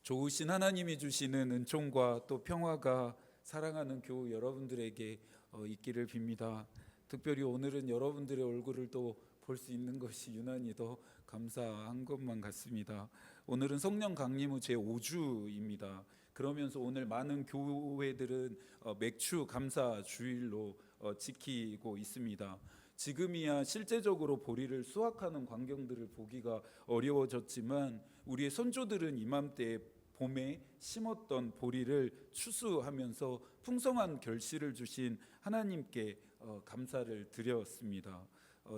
좋으신 하나님이 주시는 은총과 또 평화가 사랑하는 교우 여러분들에게 있기를 빕니다. 특별히 오늘은 여러분들의 얼굴을 또 볼 수 있는 것이 유난히 더 감사한 것만 같습니다. 오늘은 성령 강림 후 제5주입니다. 그러면서 오늘 많은 교회들은 맥주 감사 주일로 지키고 있습니다. 지금이야 실제적으로 보리를 수확하는 광경들을 보기가 어려워졌지만 우리의 선조들은 이맘때 봄에 심었던 보리를 추수하면서 풍성한 결실을 주신 하나님께 감사를 드렸습니다.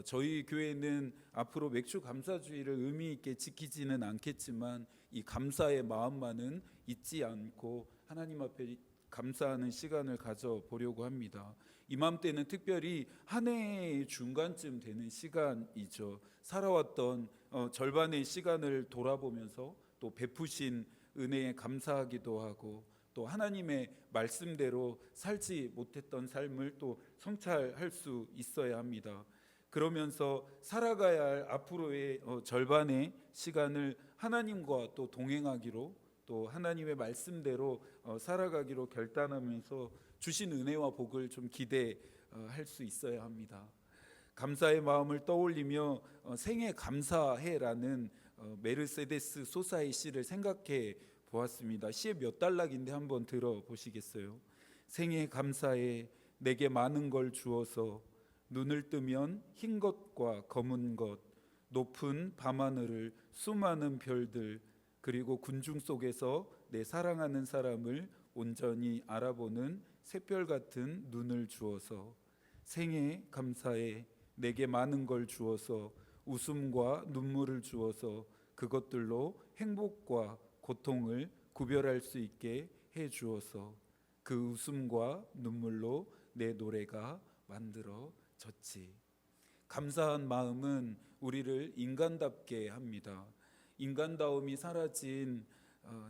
저희 교회는 앞으로 맥주 감사주의를 의미 있게 지키지는 않겠지만 이 감사의 마음만은 잊지 않고 하나님 앞에 감사하는 시간을 가져보려고 합니다. 이맘때는 특별히 한 해의 중간쯤 되는 시간이죠. 살아왔던 절반의 시간을 돌아보면서 또 베푸신 은혜에 감사하기도 하고 또 하나님의 말씀대로 살지 못했던 삶을 또 성찰할 수 있어야 합니다. 그러면서 살아가야 할 앞으로의 절반의 시간을 하나님과 또 동행하기로 또 하나님의 말씀대로 살아가기로 결단하면서 주신 은혜와 복을 좀 기대할 수 있어야 합니다. 감사의 마음을 떠올리며 생애 감사해라는 메르세데스 소사의 시를 생각해 보았습니다. 시의 몇 단락인데 한번 들어보시겠어요? 생애 감사해 내게 많은 걸 주어서 눈을 뜨면 흰 것과 검은 것 높은 밤하늘을 수많은 별들 그리고 군중 속에서 내 사랑하는 사람을 온전히 알아보는 샛별 같은 눈을 주어서 생애 감사해 내게 많은 걸 주어서 웃음과 눈물을 주어서 그것들로 행복과 고통을 구별할 수 있게 해 주어서 그 웃음과 눈물로 내 노래가 만들어졌지. 감사한 마음은 우리를 인간답게 합니다. 인간다움이 사라진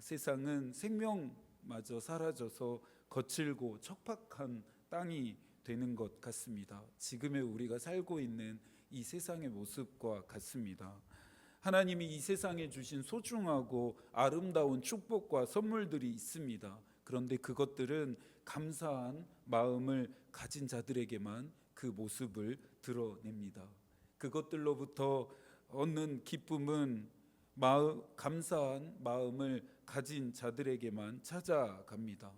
세상은 생명마저 사라져서 거칠고 척박한 땅이 되는 것 같습니다. 지금의 우리가 살고 있는 이 세상의 모습과 같습니다. 하나님이 이 세상에 주신 소중하고 아름다운 축복과 선물들이 있습니다. 그런데 그것들은 감사한 마음을 가진 자들에게만 그 모습을 드러냅니다. 그것들로부터 얻는 기쁨은 감사한 마음을 가진 자들에게만 찾아갑니다.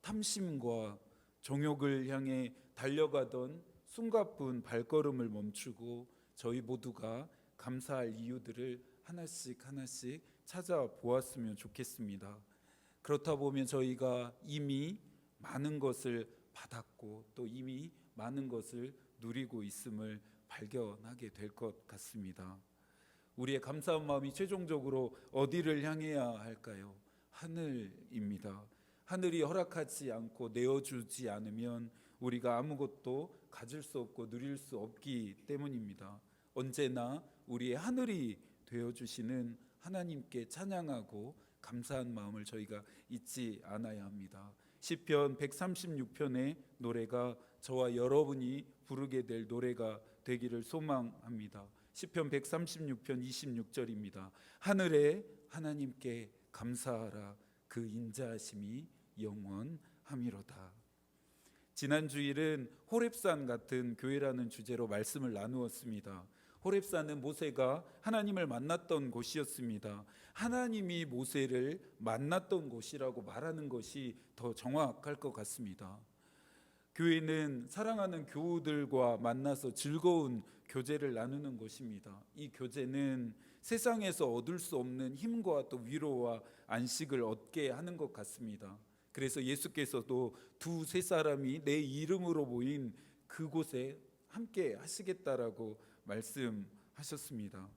탐심과 정욕을 향해 달려가던 숨가쁜 발걸음을 멈추고 저희 모두가 감사할 이유들을 하나씩 찾아보았으면 좋겠습니다. 그렇다 보면 저희가 이미 많은 것을 받았고 또 이미 많은 것을 누리고 있음을 발견하게 될 것 같습니다. 우리의 감사한 마음이 최종적으로 어디를 향해야 할까요? 하늘입니다. 하늘이 허락하지 않고 내어주지 않으면 우리가 아무것도 가질 수 없고 누릴 수 없기 때문입니다. 언제나 우리의 하늘이 되어주시는 하나님께 찬양하고 감사한 마음을 저희가 잊지 않아야 합니다. 시편 136편의 노래가 저와 여러분이 부르게 될 노래가 되기를 소망합니다. 시편 136편 26절입니다. 하늘에 하나님께 감사하라. 그 인자하심이 영원함이로다. 지난 주일은 호렙산 같은 교회라는 주제로 말씀을 나누었습니다. 호렙산은 모세가 하나님을 만났던 곳이었습니다. 하나님이 모세를 만났던 곳이라고 말하는 것이 더 정확할 것 같습니다. 교회는 사랑하는 교우들과 만나서 즐거운 교제를 나누는 곳입니다. 이 교제는 세상에서 얻을 수 없는 힘과 또 위로와 안식을 얻게 하는 것 같습니다. 그래서 예수께서도 두세 사람이 내 이름으로 모인 그곳에 함께 하시겠다라고 말씀하셨습니다.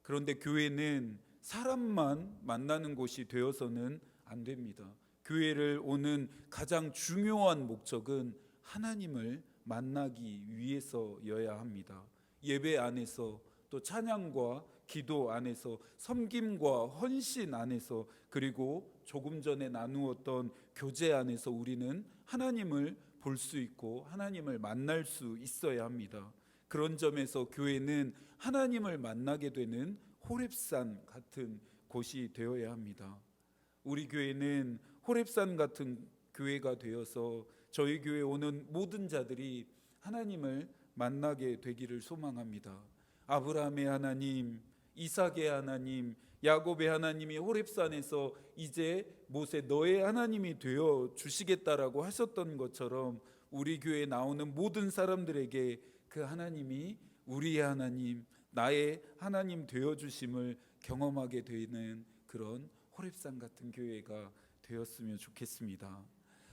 그런데 교회는 사람만 만나는 곳이 되어서는 안 됩니다. 교회를 오는 가장 중요한 목적은 하나님을 만나기 위해서여야 합니다. 예배 안에서 또 찬양과 기도 안에서 섬김과 헌신 안에서 그리고 조금 전에 나누었던 교제 안에서 우리는 하나님을 볼 수 있고 하나님을 만날 수 있어야 합니다. 그런 점에서 교회는 하나님을 만나게 되는 호렙산 같은 곳이 되어야 합니다. 우리 교회는 호렙산 같은 교회가 되어서 저희 교회에 오는 모든 자들이 하나님을 만나게 되기를 소망합니다. 아브라함의 하나님, 이삭의 하나님, 야곱의 하나님이 호렙산에서 이제 모세 너의 하나님이 되어 주시겠다라고 하셨던 것처럼 우리 교회에 나오는 모든 사람들에게 그 하나님이 우리의 하나님, 나의 하나님 되어 주심을 경험하게 되는 그런 호렙산 같은 교회가 되었으면 좋겠습니다.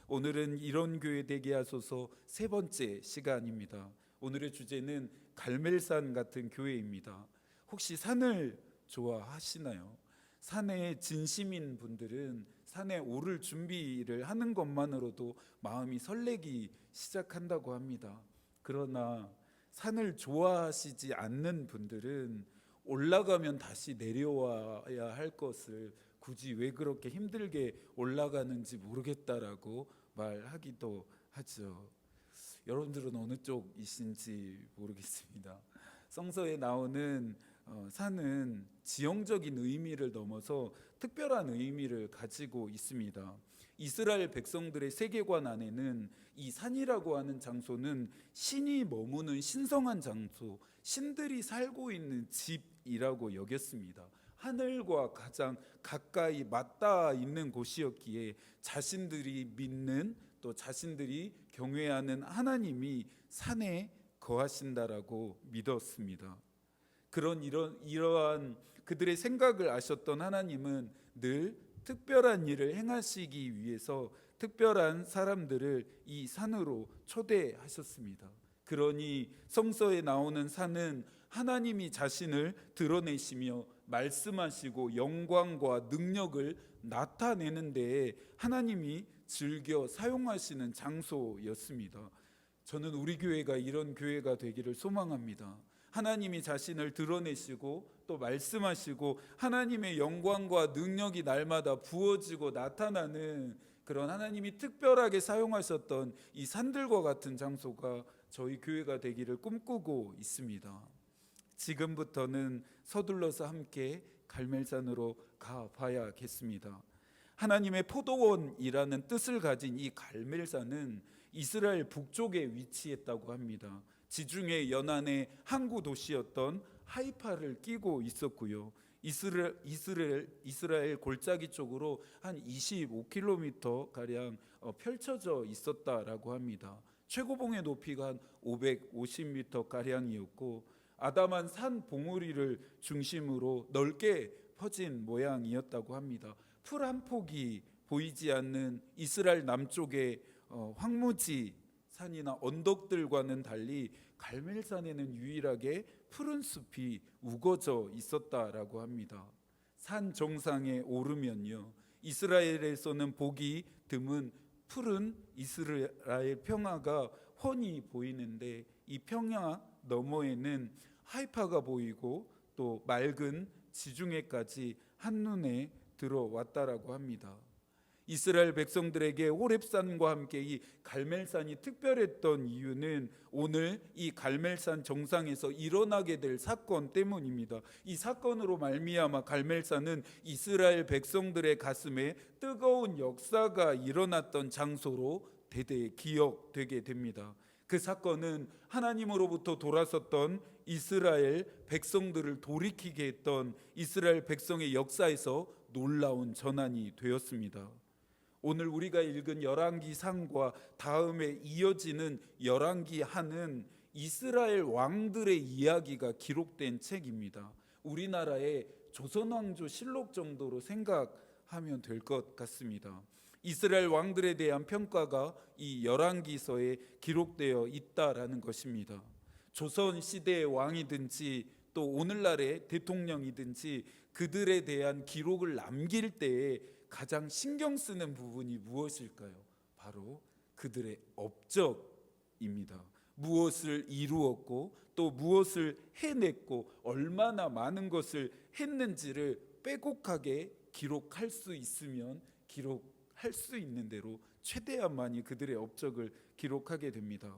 오늘은 이런 교회 되게 하소서 세 번째 시간입니다. 오늘의 주제는 갈멜산 같은 교회입니다. 혹시 산을 좋아하시나요? 산에 진심인 분들은 산에 오를 준비를 하는 것만으로도 마음이 설레기 시작한다고 합니다. 그러나 산을 좋아하시지 않는 분들은 올라가면 다시 내려와야 할 것을 굳이 왜 그렇게 힘들게 올라가는지 모르겠다라고 말하기도 하죠. 여러분들은 어느 쪽이신지 모르겠습니다. 성서에 나오는 산은 지형적인 의미를 넘어서 특별한 의미를 가지고 있습니다. 이스라엘 백성들의 세계관 안에는 이 산이라고 하는 장소는 신이 머무는 신성한 장소, 신들이 살고 있는 집이라고 여겼습니다. 하늘과 가장 가까이 맞닿아 있는 곳이었기에 자신들이 믿는 또 자신들이 경외하는 하나님이 산에 거하신다라고 믿었습니다. 이러한 그들의 생각을 아셨던 하나님은 늘 특별한 일을 행하시기 위해서 특별한 사람들을 이 산으로 초대하셨습니다. 그러니 성서에 나오는 산은 하나님이 자신을 드러내시며 말씀하시고 영광과 능력을 나타내는 데에 하나님이 즐겨 사용하시는 장소였습니다. 저는 우리 교회가 이런 교회가 되기를 소망합니다. 하나님이 자신을 드러내시고 또 말씀하시고 하나님의 영광과 능력이 날마다 부어지고 나타나는 그런 하나님이 특별하게 사용하셨던 이 산들과 같은 장소가 저희 교회가 되기를 꿈꾸고 있습니다. 지금부터는 서둘러서 함께 갈멜산으로 가봐야겠습니다. 하나님의 포도원이라는 뜻을 가진 이 갈멜산은 이스라엘 북쪽에 위치했다고 합니다. 지중해 연안의 항구 도시였던 하이파를 끼고 있었고요. 이스라엘 골짜기 쪽으로 한 25km 가량 펼쳐져 있었다라고 합니다. 최고봉의 높이가 한 550m 가량이었고 아담한 산 봉우리를 중심으로 넓게 퍼진 모양이었다고 합니다. 풀 한 폭이 보이지 않는 이스라엘 남쪽의 황무지 산이나 언덕들과는 달리 갈멜산에는 유일하게 푸른 숲이 우거져 있었다라고 합니다. 산 정상에 오르면요, 이스라엘에서는 보기 드문 푸른 이스라엘 평야가 훤히 보이는데 이 평야 너머에는 하이파가 보이고 또 맑은 지중해까지 한눈에 들어왔다라고 합니다. 이스라엘 백성들에게 호렙산과 함께 이 갈멜산이 특별했던 이유는 오늘 이 갈멜산 정상에서 일어나게 될 사건 때문입니다. 이 사건으로 말미암아 갈멜산은 이스라엘 백성들의 가슴에 뜨거운 역사가 일어났던 장소로 대대 기억되게 됩니다. 그 사건은 하나님으로부터 돌아섰던 이스라엘 백성들을 돌이키게 했던 이스라엘 백성의 역사에서 놀라운 전환이 되었습니다. 오늘 우리가 읽은 열왕기상과 다음에 이어지는 열왕기하는 이스라엘 왕들의 이야기가 기록된 책입니다. 우리나라의 조선왕조 실록 정도로 생각하면 될 것 같습니다. 이스라엘 왕들에 대한 평가가 이 열왕기서에 기록되어 있다라는 것입니다. 조선 시대의 왕이든지 또 오늘날의 대통령이든지 그들에 대한 기록을 남길 때에 가장 신경 쓰는 부분이 무엇일까요? 바로 그들의 업적입니다. 무엇을 이루었고 또 무엇을 해냈고 얼마나 많은 것을 했는지를 빼곡하게 기록할 수 있으면 기록할 수 있는 대로 최대한 많이 그들의 업적을 기록하게 됩니다.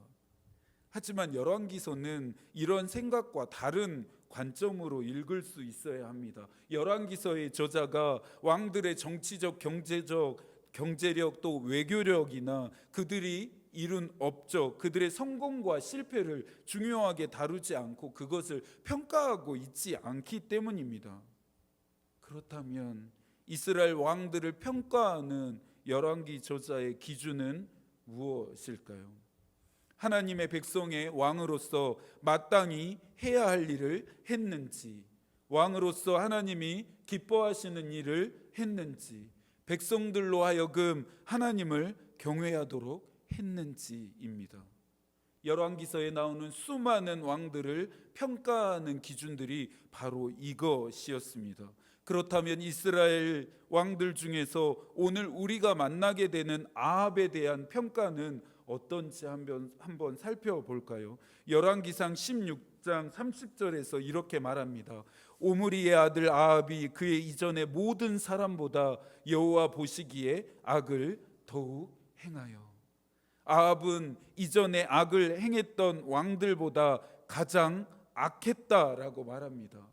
하지만 열왕기서는 이런 생각과 다른 관점으로 읽을 수 있어야 합니다. 열왕기서의 저자가 왕들의 정치적, 경제력 또 외교력이나 그들이 이룬 업적, 그들의 성공과 실패를 중요하게 다루지 않고 그것을 평가하고 있지 않기 때문입니다. 그렇다면 이스라엘 왕들을 평가하는 열왕기 저자의 기준은 무엇일까요? 하나님의 백성의 왕으로서 마땅히 해야 할 일을 했는지, 왕으로서 하나님이 기뻐하시는 일을 했는지, 백성들로 하여금 하나님을 경외하도록 했는지입니다. 열왕기서에 나오는 수많은 왕들을 평가하는 기준들이 바로 이것이었습니다. 그렇다면 이스라엘 왕들 중에서 오늘 우리가 만나게 되는 아합에 대한 평가는 어떤지 한번 살펴볼까요? 열왕기상 16장 30절에서 이렇게 말합니다. 오므리의 아들 아합이 그의 이전의 모든 사람보다 여호와 보시기에 악을 더욱 행하여. 아합은 이전에 악을 행했던 왕들보다 가장 악했다라고 말합니다.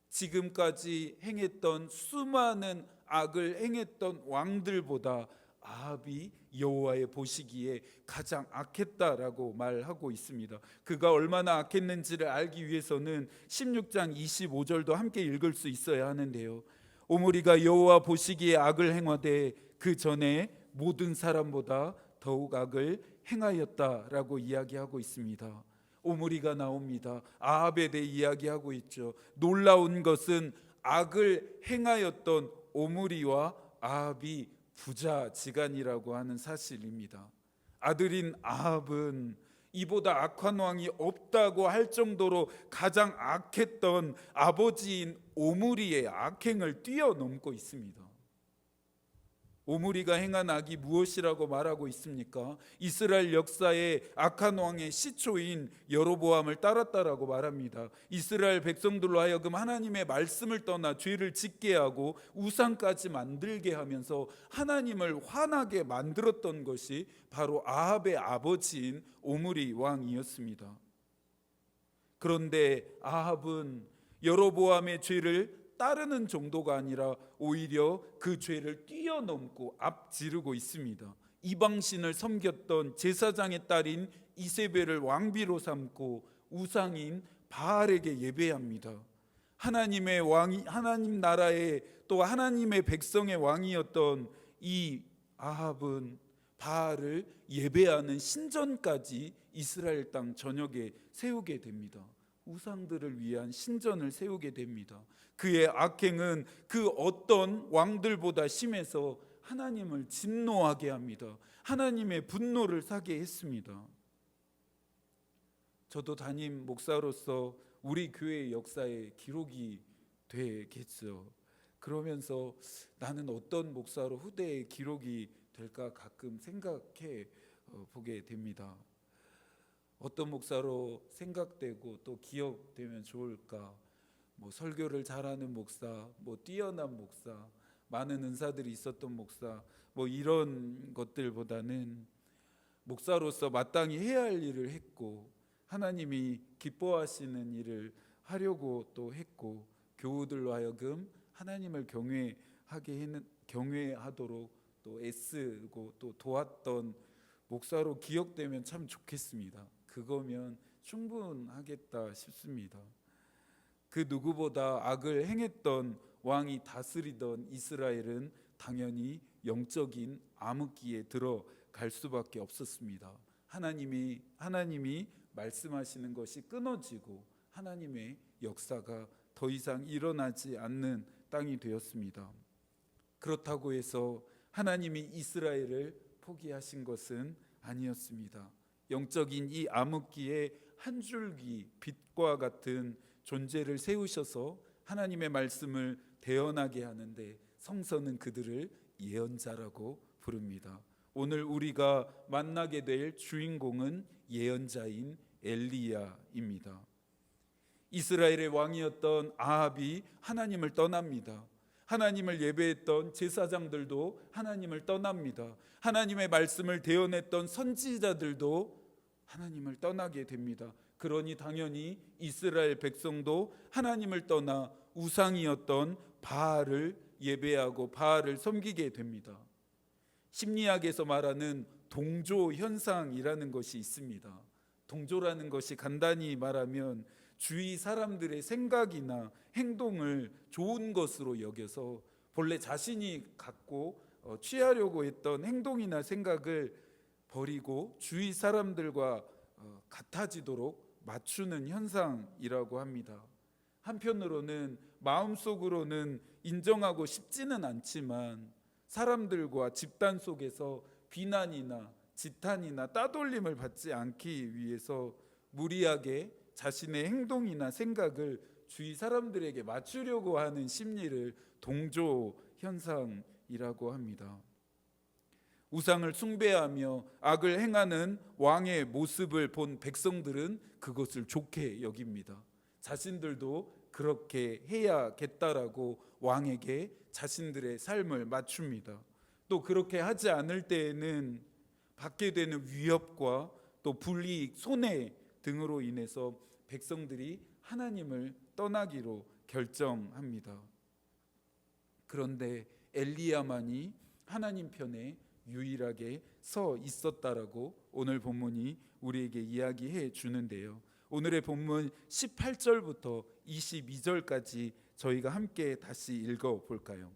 지금까지 행했던 수많은 악을 행했던 왕들보다 아합이 여호와의 보시기에 가장 악했다라고 말하고 있습니다. 그가 얼마나 악했는지를 알기 위해서는 16장 25절도 함께 읽을 수 있어야 하는데요. 오므리가 여호와 보시기에 악을 행하되 그 전에 모든 사람보다 더욱 악을 행하였다라고 이야기하고 있습니다. 오므리가 나옵니다. 아합에 대해 이야기하고 있죠. 놀라운 것은 악을 행하였던 오므리와 아합이 부자지간이라고 하는 사실입니다. 아들인 아합은 이보다 악한 왕이 없다고 할 정도로 가장 악했던 아버지인 오므리의 악행을 뛰어넘고 있습니다. 오므리가 행한 악이 무엇이라고 말하고 있습니까? 이스라엘 역사의 악한 왕의 시초인 여로보암을 따랐다라고 말합니다. 이스라엘 백성들로 하여금 하나님의 말씀을 떠나 죄를 짓게 하고 우상까지 만들게 하면서 하나님을 화나게 만들었던 것이 바로 아합의 아버지인 오므리 왕이었습니다. 그런데 아합은 여로보암의 죄를 따르는 정도가 아니라 오히려 그 죄를 뛰어넘고 앞지르고 있습니다. 이방신을 섬겼던 제사장의 딸인 이세벨을 왕비로 삼고 우상인 바알에게 예배합니다. 하나님의 왕이, 하나님 나라의 또 하나님의 백성의 왕이었던 이 아합은 바알을 예배하는 신전까지 이스라엘 땅 전역에 세우게 됩니다. 우상들을 위한 신전을 세우게 됩니다. 그의 악행은 그 어떤 왕들보다 심해서 하나님을 진노하게 합니다. 하나님의 분노를 사게 했습니다. 저도 담임 목사로서 우리 교회의 역사에 기록이 되겠죠. 그러면서 나는 어떤 목사로 후대에 기록이 될까 가끔 생각해 보게 됩니다. 어떤 목사로 생각되고 또 기억되면 좋을까? 설교를 잘하는 목사, 뛰어난 목사, 많은 은사들이 있었던 목사, 이런 것들보다는 목사로서 마땅히 해야 할 일을 했고 하나님이 기뻐하시는 일을 하려고 또 했고 교우들로 하여금 하나님을 경외하도록 또 애쓰고 또 도왔던 목사로 기억되면 참 좋겠습니다. 그거면 충분하겠다 싶습니다. 그 누구보다 악을 행했던 왕이 다스리던 이스라엘은 당연히 영적인 암흑기에 들어갈 수밖에 없었습니다. 하나님이 말씀하시는 것이 끊어지고 하나님의 역사가 더 이상 일어나지 않는 땅이 되었습니다. 그렇다고 해서 하나님이 이스라엘을 포기하신 것은 아니었습니다. 영적인 이 암흑기에 한 줄기 빛과 같은 존재를 세우셔서 하나님의 말씀을 대언하게 하는데 성서는 그들을 예언자라고 부릅니다. 오늘 우리가 만나게 될 주인공은 예언자인 엘리야입니다. 이스라엘의 왕이었던 아합이 하나님을 떠납니다. 하나님을 예배했던 제사장들도 하나님을 떠납니다. 하나님의 말씀을 대언했던 선지자들도 하나님을 떠나게 됩니다. 그러니 당연히 이스라엘 백성도 하나님을 떠나 우상이었던 바알을 예배하고 바알을 섬기게 됩니다. 심리학에서 말하는 동조 현상이라는 것이 있습니다. 동조라는 것이 간단히 말하면 주위 사람들의 생각이나 행동을 좋은 것으로 여겨서 본래 자신이 갖고 취하려고 했던 행동이나 생각을 버리고 주위 사람들과 같아지도록 맞추는 현상이라고 합니다. 한편으로는 마음속으로는 인정하고 싶지는 않지만 사람들과 집단 속에서 비난이나 지탄이나 따돌림을 받지 않기 위해서 무리하게 자신의 행동이나 생각을 주위 사람들에게 맞추려고 하는 심리를 동조 현상이라고 합니다. 우상을 숭배하며 악을 행하는 왕의 모습을 본 백성들은 그것을 좋게 여깁니다. 자신들도 그렇게 해야겠다라고 왕에게 자신들의 삶을 맞춥니다. 또 그렇게 하지 않을 때에는 받게 되는 위협과 또 불이익, 손해 등으로 인해서 백성들이 하나님을 떠나기로 결정합니다. 그런데 엘리야만이 하나님 편에 유일하게 서 있었다라고 오늘 본문이 우리에게 이야기해 주는데요. 오늘의 본문 18절부터 22절까지 저희가 함께 다시 읽어 볼까요?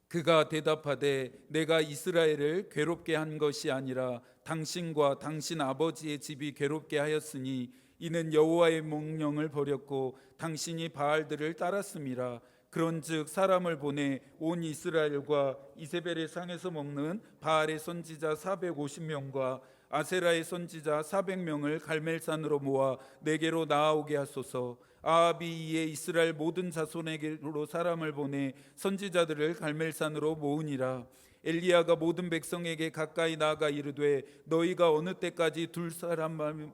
그가 대답하되 내가 이스라엘을 괴롭게 한 것이 아니라 당신과 당신 아버지의 집이 괴롭게 하였으니 이는 여호와의 명령을 버렸고 당신이 바알들을 따랐음이라. 그런즉 사람을 보내 온 이스라엘과 이세벨의 상에서 먹는 바알의 선지자 450명과 아세라의 선지자 400명을 갈멜산으로 모아 내게로 나아오게 하소서. 아합이 이에 이스라엘 모든 자손에게로 사람을 보내 선지자들을 갈멜산으로 모으니라. 엘리야가 모든 백성에게 가까이 나아가 이르되 너희가 어느 때까지 둘 사람만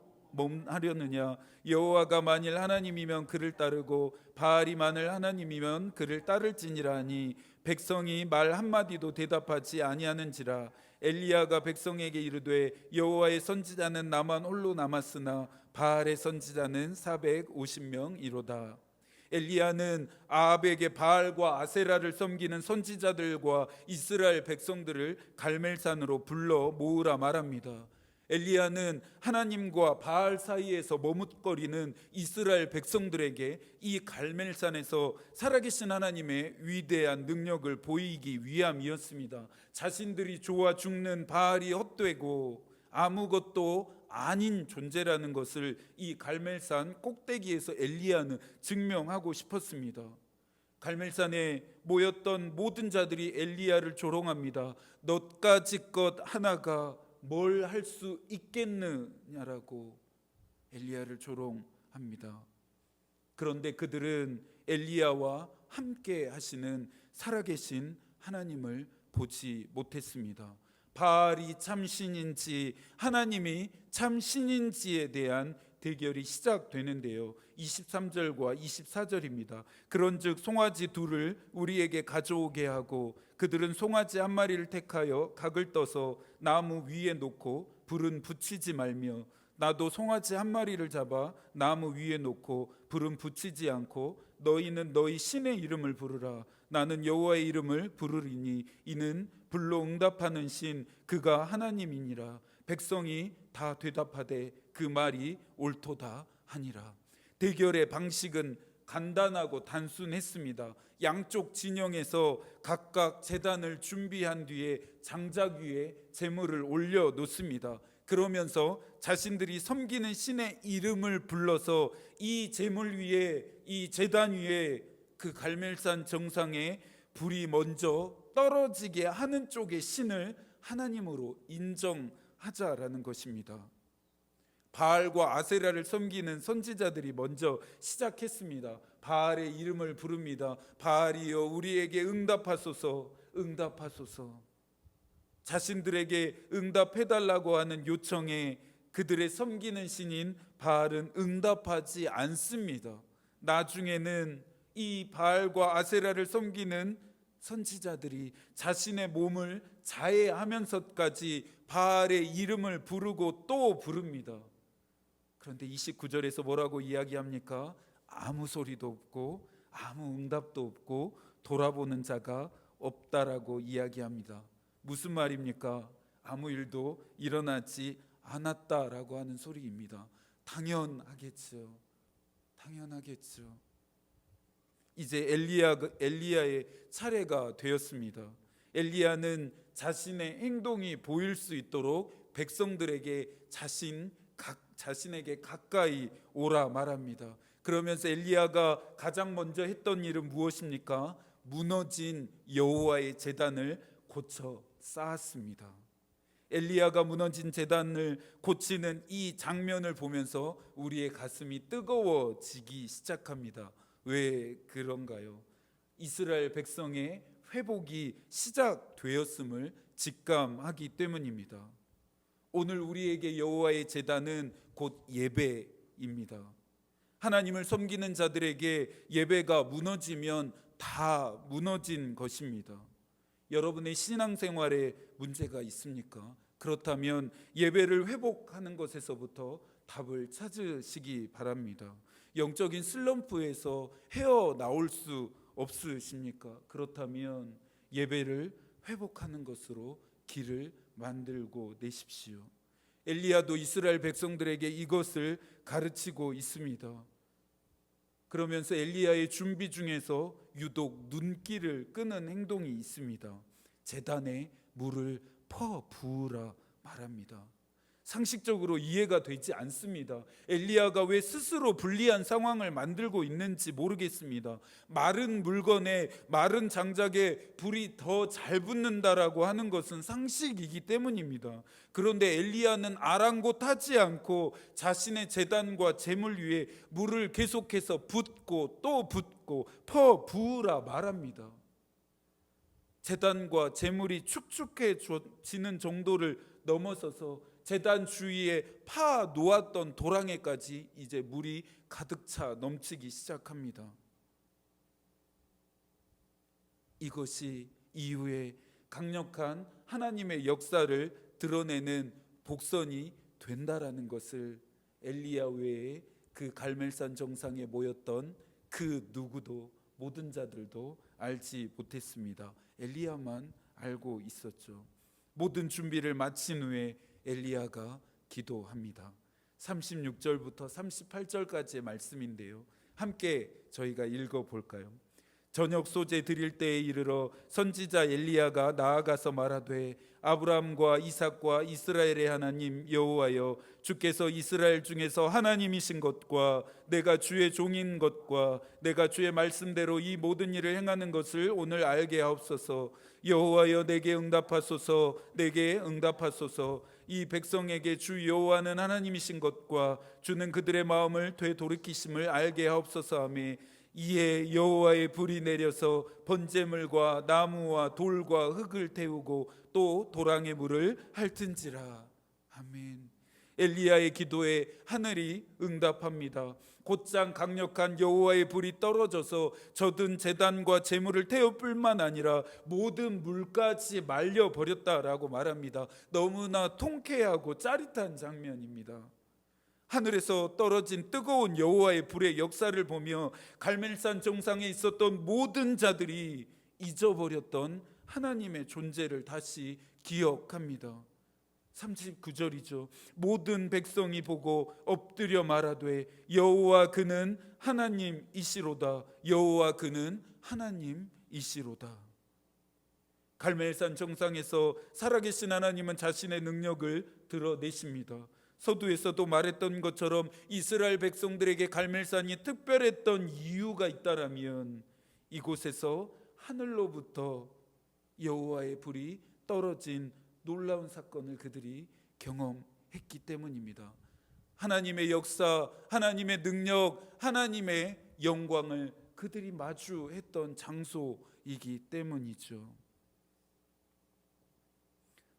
하려느냐. 여호와가 만일 하나님이면 그를 따르고 바알이 만일 하나님이면 그를 따를지니라 하니 백성이 말 한마디도 대답하지 아니하는지라. 엘리야가 백성에게 이르되 여호와의 선지자는 나만 홀로 남았으나 바알의 선지자는 450명이로다. 엘리야는 아합에게 바알과 아세라를 섬기는 선지자들과 이스라엘 백성들을 갈멜산으로 불러 모으라 말합니다. 엘리야는 하나님과 바알 사이에서 머뭇거리는 이스라엘 백성들에게 이 갈멜산에서 살아계신 하나님의 위대한 능력을 보이기 위함이었습니다. 자신들이 좋아 죽는 바알이 헛되고 아무것도 아닌 존재라는 것을 이 갈멜산 꼭대기에서 엘리야는 증명하고 싶었습니다. 갈멜산에 모였던 모든 자들이 엘리야를 조롱합니다. 너까지 것 하나가 뭘 할 수 있겠느냐라고 엘리야를 조롱합니다. 그런데 그들은 엘리야와 함께 하시는 살아계신 하나님을 보지 못했습니다. 바알이 참신인지 하나님이 참신인지에 대한 대결이 시작되는데요. 23절과 24절입니다. 그런즉 송아지 둘을 우리에게 가져오게 하고 그들은 송아지 한 마리를 택하여 각을 떠서 나무 위에 놓고 불은 붙이지 말며 나도 송아지 한 마리를 잡아 나무 위에 놓고 불은 붙이지 않고 너희는 너희 신의 이름을 부르라. 나는 여호와의 이름을 부르리니 이는 불로 응답하는 신 그가 하나님이니라. 백성이 다 대답하되 그 말이 옳도다 하니라. 대결의 방식은 간단하고 단순했습니다. 양쪽 진영에서 각각 제단을 준비한 뒤에 장작 위에 제물을 올려 놓습니다. 그러면서 자신들이 섬기는 신의 이름을 불러서 이 제물 위에 이 제단 위에 그 갈멜산 정상에 불이 먼저 떨어지게 하는 쪽의 신을 하나님으로 인정하자라는 것입니다. 바알과 아세라를 섬기는 선지자들이 먼저 시작했습니다. 바알의 이름을 부릅니다. 바알이여 우리에게 응답하소서, 응답하소서. 자신들에게 응답해달라고 하는 요청에 그들의 섬기는 신인 바알은 응답하지 않습니다. 나중에는 이 바알과 아세라를 섬기는 선지자들이 자신의 몸을 자해하면서까지 바알의 이름을 부르고 또 부릅니다. 그런데 29절에서 뭐라고 이야기합니까? 아무 소리도 없고 아무 응답도 없고 돌아보는 자가 없다라고 이야기합니다. 무슨 말입니까? 아무 일도 일어나지 않았다라고 하는 소리입니다. 당연하겠죠. 당연하겠죠. 이제 엘리야의 차례가 되었습니다. 엘리야는 자신의 행동이 보일 수 있도록 백성들에게 자신에게 가까이 오라 말합니다. 그러면서 엘리야가 가장 먼저 했던 일은 무엇입니까? 무너진 여호와의 제단을 고쳐 쌓았습니다. 엘리야가 무너진 제단을 고치는 이 장면을 보면서 우리의 가슴이 뜨거워지기 시작합니다. 왜 그런가요? 이스라엘 백성의 회복이 시작되었음을 직감하기 때문입니다. 오늘 우리에게 여호와의 제단은 곧 예배입니다. 하나님을 섬기는 자들에게 예배가 무너지면 다 무너진 것입니다. 여러분의 신앙생활에 문제가 있습니까? 그렇다면 예배를 회복하는 것에서부터 답을 찾으시기 바랍니다. 영적인 슬럼프에서 헤어나올 수 없으십니까? 그렇다면 예배를 회복하는 것으로 길을 만들고 내십시오. 엘리야도 이스라엘 백성들에게 이것을 가르치고 있습니다. 그러면서 엘리야의 준비 중에서 유독 눈길을 끄는 행동이 있습니다. 제단에 물을 부으라 말합니다. 상식적으로 이해가 되지 않습니다. 엘리야가 왜 스스로 불리한 상황을 만들고 있는지 모르겠습니다. 마른 물건에 마른 장작에 불이 더 잘 붙는다라고 하는 것은 상식이기 때문입니다. 그런데 엘리야는 아랑곳하지 않고 자신의 제단과 제물 위에 물을 계속해서 붓고 또 붓고 부으라 말합니다. 제단과 제물이 축축해지는 정도를 넘어서서 제단 주위에 파 놓았던 도랑에까지 이제 물이 가득 차 넘치기 시작합니다. 이것이 이후에 강력한 하나님의 역사를 드러내는 복선이 된다라는 것을 엘리야 외에 그 갈멜산 정상에 모였던 그 누구도, 모든 자들도 알지 못했습니다. 엘리야만 알고 있었죠. 모든 준비를 마친 후에 엘리야가 기도합니다. 36절부터 38절까지의 말씀인데요, 함께 저희가 읽어볼까요? 저녁 소재 드릴 때에 이르러 선지자 엘리야가 나아가서 말하되 아브라함과 이삭과 이스라엘의 하나님 여호와여, 주께서 이스라엘 중에서 하나님이신 것과 내가 주의 종인 것과 내가 주의 말씀대로 이 모든 일을 행하는 것을 오늘 알게 하옵소서. 여호와여, 내게 응답하소서. 내게 응답하소서. 이 백성에게 주 여호와는 하나님이신 것과 주는 그들의 마음을 되돌이키심을 알게 하옵소서 하며, 이에 여호와의 불이 내려서 번제물과 나무와 돌과 흙을 태우고 또 도랑의 물을 핥은지라. 아멘. 엘리야의 기도에 하늘이 응답합니다. 곧장 강력한 여호와의 불이 떨어져서 젖은 제단과 제물을 태울 뿐만 아니라 모든 물까지 말려버렸다라고 말합니다. 너무나 통쾌하고 짜릿한 장면입니다. 하늘에서 떨어진 뜨거운 여호와의 불의 역사를 보며 갈멜산 정상에 있었던 모든 자들이 잊어버렸던 하나님의 존재를 다시 기억합니다. 39절이죠. 모든 백성이 보고 엎드려 말하되 여호와 그는 하나님이시로다. 여호와 그는 하나님이시로다. 갈멜산 정상에서 살아계신 하나님은 자신의 능력을 드러내십니다. 서두에서도 말했던 것처럼 이스라엘 백성들에게 갈멜산이 특별했던 이유가 있다라면 이곳에서 하늘로부터 여호와의 불이 떨어진 놀라운 사건을 그들이 경험했기 때문입니다. 하나님의 역사, 하나님의 능력, 하나님의 영광을 그들이 마주했던 장소이기 때문이죠.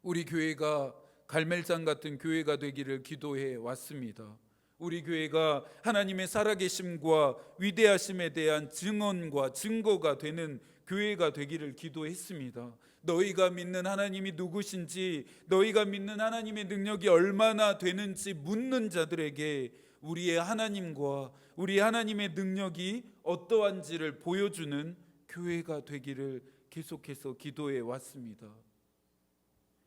우리 교회가 갈멜산 같은 교회가 되기를 기도해 왔습니다. 우리 교회가 하나님의 살아계심과 위대하심에 대한 증언과 증거가 되는 교회가 되기를 기도했습니다. 너희가 믿는 하나님이 누구신지, 너희가 믿는 하나님의 능력이 얼마나 되는지 묻는 자들에게 우리의 하나님과 우리 하나님의 능력이 어떠한지를 보여주는 교회가 되기를 계속해서 기도해 왔습니다.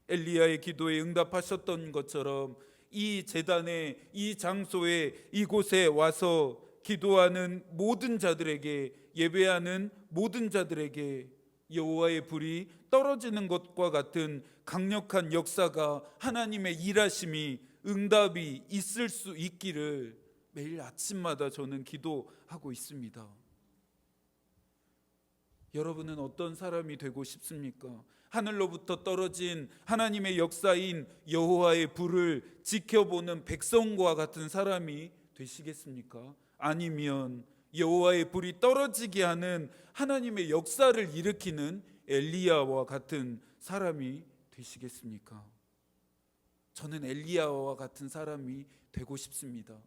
엘리야의 기도에 응답하셨던 것처럼 이 제단에, 이 장소에, 이곳에 와서 기도하는 모든 자들에게, 예배하는 모든 자들에게 여호와의 불이 떨어지는 것과 같은 강력한 역사가, 하나님의 일하심이, 응답이 있을 수 있기를 매일 아침마다 저는 기도하고 있습니다. 여러분은 어떤 사람이 되고 싶습니까? 하늘로부터 떨어진 하나님의 역사인 여호와의 불을 지켜보는 백성과 같은 사람이 되시겠습니까? 아니면 여호와의 불이 떨어지게 하는 하나님의 역사를 일으키는 엘리야와 같은 사람이 되시겠습니까? 저는 엘리야와 같은 사람이 되고 싶습니다.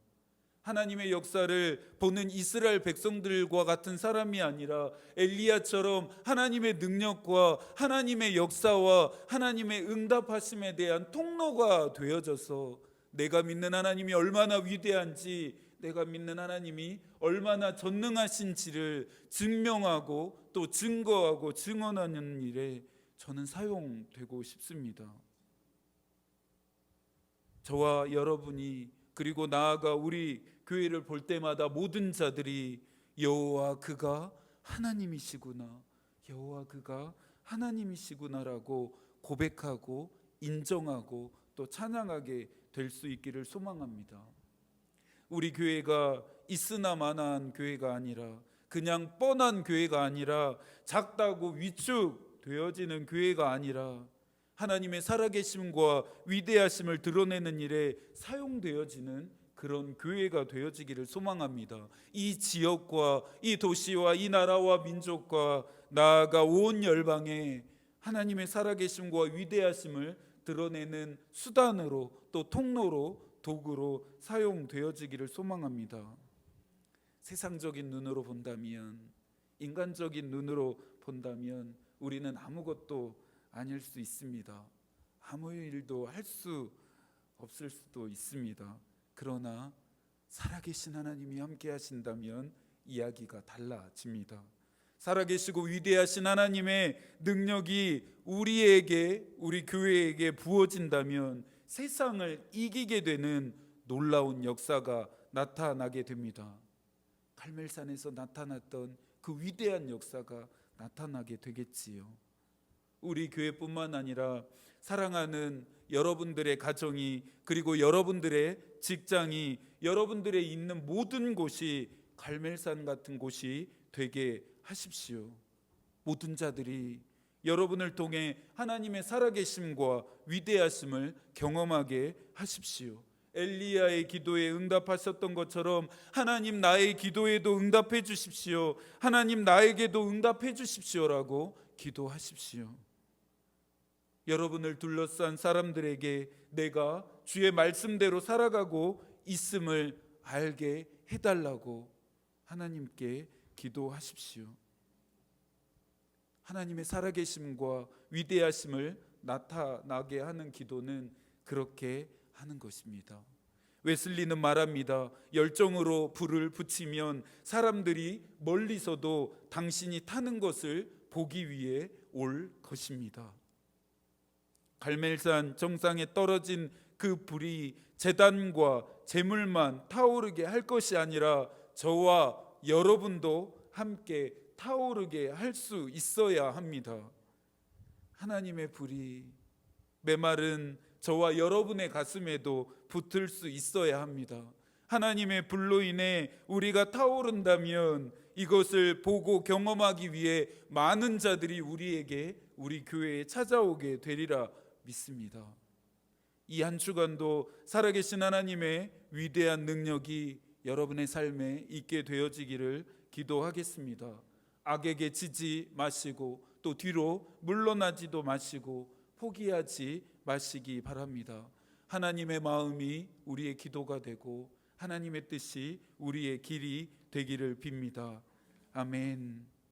하나님의 역사를 보는 이스라엘 백성들과 같은 사람이 아니라 엘리야처럼 하나님의 능력과 하나님의 역사와 하나님의 응답하심에 대한 통로가 되어져서 내가 믿는 하나님이 얼마나 위대한지, 내가 믿는 하나님이 얼마나 전능하신지를 증명하고 또 증거하고 증언하는 일에 저는 사용되고 싶습니다. 저와 여러분이, 그리고 나아가 우리 교회를 볼 때마다 모든 자들이 여호와 그가 하나님이시구나, 여호와 그가 하나님이시구나라고 고백하고 인정하고 또 찬양하게 될 수 있기를 소망합니다. 우리 교회가 있으나 마나한 교회가 아니라, 그냥 뻔한 교회가 아니라, 작다고 위축되어지는 교회가 아니라 하나님의 살아계심과 위대하심을 드러내는 일에 사용되어지는 그런 교회가 되어지기를 소망합니다. 이 지역과 이 도시와 이 나라와 민족과 나아가 온 열방에 하나님의 살아계심과 위대하심을 드러내는 수단으로, 또 통로로, 도구로 사용되어지기를 소망합니다. 세상적인 눈으로 본다면, 인간적인 눈으로 본다면 우리는 아무것도 아닐 수 있습니다. 아무 일도 할 수 없을 수도 있습니다. 그러나 살아계신 하나님이 함께 하신다면 이야기가 달라집니다. 살아계시고 위대하신 하나님의 능력이 우리에게, 우리 교회에게 부어진다면 세상을 이기게 되는 놀라운 역사가 나타나게 됩니다. 갈멜산에서 나타났던 그 위대한 역사가 나타나게 되겠지요. 우리 교회뿐만 아니라 사랑하는 여러분들의 가정이, 그리고 여러분들의 직장이, 여러분들의 있는 모든 곳이 갈멜산 같은 곳이 되게 하십시오. 모든 자들이 여러분을 통해 하나님의 살아계심과 위대하심을 경험하게 하십시오. 엘리야의 기도에 응답하셨던 것처럼 하나님 나의 기도에도 응답해 주십시오, 하나님 나에게도 응답해 주십시오라고 기도하십시오. 여러분을 둘러싼 사람들에게 내가 주의 말씀대로 살아가고 있음을 알게 해달라고 하나님께 기도하십시오. 하나님의 살아계심과 위대하심을 나타나게 하는 기도는 그렇게 하는 것입니다. 웨슬리는 말합니다. 열정으로 불을 붙이면 사람들이 멀리서도 당신이 타는 것을 보기 위해 올 것입니다. 갈멜산 정상에 떨어진 그 불이 제단과 제물만 타오르게 할 것이 아니라 저와 여러분도 함께 타오르게 할 수 있어야 합니다. 하나님의 불이 메마른 저와 여러분의 가슴에도 붙을 수 있어야 합니다. 하나님의 불로 인해 우리가 타오른다면 이것을 보고 경험하기 위해 많은 자들이 우리에게, 우리 교회에 찾아오게 되리라 믿습니다. 이 한 주간도 살아계신 하나님의 위대한 능력이 여러분의 삶에 있게 되어지기를 기도하겠습니다. 악에게 지지 마시고 또 뒤로 물러나지도 마시고 포기하지 마시기 바랍니다. 하나님의 마음이 우리의 기도가 되고 하나님의 뜻이 우리의 길이 되기를 빕니다. 아멘.